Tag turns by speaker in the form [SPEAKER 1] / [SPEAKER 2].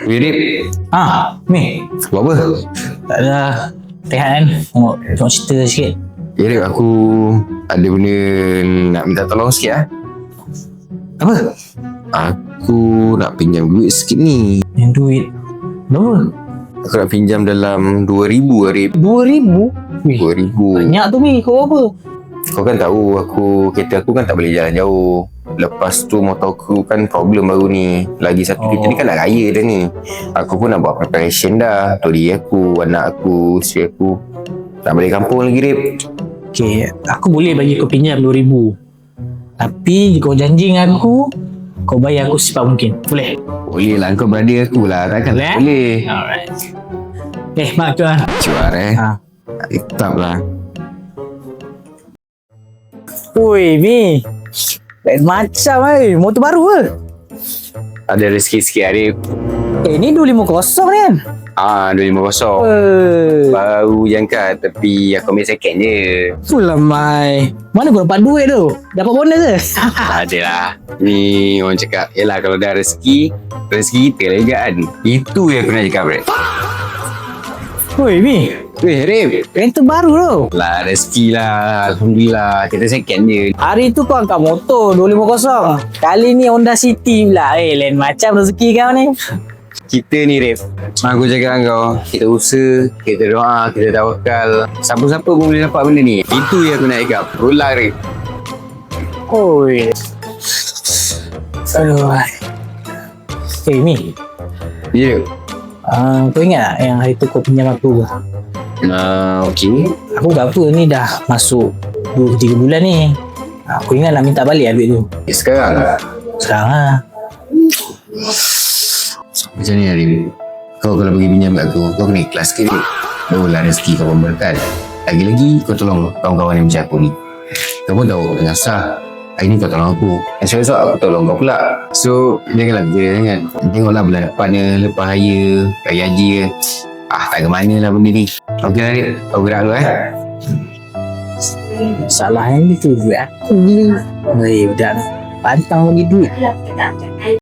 [SPEAKER 1] Wirip,
[SPEAKER 2] Ni.
[SPEAKER 1] buat apa?
[SPEAKER 2] Tak ada. Rehat kan? Tengok cerita sikit.
[SPEAKER 1] Wirip, aku ada benda nak minta tolong sikit lah.
[SPEAKER 2] Apa?
[SPEAKER 1] Aku nak pinjam duit sikit ni.
[SPEAKER 2] Yang duit. Berapa?
[SPEAKER 1] Aku nak pinjam dalam 2,000 Wirip.
[SPEAKER 2] 2,000? Wih,
[SPEAKER 1] 2,000.
[SPEAKER 2] banyak tu Mi. Kau apa?
[SPEAKER 1] Kau kan tahu kereta aku kan tak boleh jalan jauh. Lepas tu motor aku kan problem baru ni. Lagi satu kita ni kan nak raya dah ni. Aku pun nak buat preparation dah. Untuk diri aku, anak aku, isteri aku. Tak balik kampung lagi, Rip.
[SPEAKER 2] Okay, aku boleh bagi kau pinjam 2,000. Tapi kau janji dengan aku, kau bayar aku secepat mungkin. Boleh?
[SPEAKER 1] Boleh lah, kau beradik aku lah. Takkan
[SPEAKER 2] Boleh?
[SPEAKER 1] tak boleh.
[SPEAKER 2] Alright. Mak tu lah.
[SPEAKER 1] Cuar
[SPEAKER 2] Ha.
[SPEAKER 1] Tetap lah.
[SPEAKER 2] Ui, Mi. Lain macam motor baru ke?
[SPEAKER 1] Ada rezeki sikit, Arif.
[SPEAKER 2] Ni 250 ni kan?
[SPEAKER 1] 250. Baru je angkat, tapi aku ambil second je.
[SPEAKER 2] Fulah Mai. Mana kau dapat duit tu? Dapat bonus ke?
[SPEAKER 1] Tak ada lah. Ni orang cakap, yelah kalau dah rezeki kita lah juga kan. Itu yang aku nak cakap, Arif.
[SPEAKER 2] Ui, Mi.
[SPEAKER 1] Weh, Arif.
[SPEAKER 2] Kereta baru tu.
[SPEAKER 1] Lah, rezeki lah. Alhamdulillah. Kita second je.
[SPEAKER 2] Hari tu kau angkat motor 250. Kali ni Honda City pula. Lain macam rezeki kau ni.
[SPEAKER 1] Kita ni, Rif. Aku cakap dengan kau, kita usaha, kita doa, kita tawakal. Siapa-siapa pun boleh dapat benda ni. Itu yang aku nak cakap. Rolah, Rif.
[SPEAKER 2] Oi. Aduh. Mi.
[SPEAKER 1] Ya.
[SPEAKER 2] Kau ingat tak yang hari tu kau pinjam aku?
[SPEAKER 1] Okey.
[SPEAKER 2] Aku dah apa ni dah masuk 2-3 bulan ni. Aku ingat nak minta balik lah duit tu.
[SPEAKER 1] Sekarang,
[SPEAKER 2] Sekarang lah.
[SPEAKER 1] macam ni, Arif. Kau kalau pergi pinjam kat aku, kau kena ikhlas sikit, Rif. Barulah rezeki kau pun berkat. Lagi-lagi kau tolong kawan-kawan yang macam aku ni. Kau pun tahu kau tengah sah. Hari ni kau tolong aku. Esok-esok aku tolong kau pula. So, janganlah kerja sangat. Tengoklah bulan depan ni, lepas raya haji ke. Tak ke mana lah benda ni. Okey lah, Rif. Kau gerak dulu,
[SPEAKER 2] Salah yang itu duit aku ni. Budak ni. Pantang bagi duit.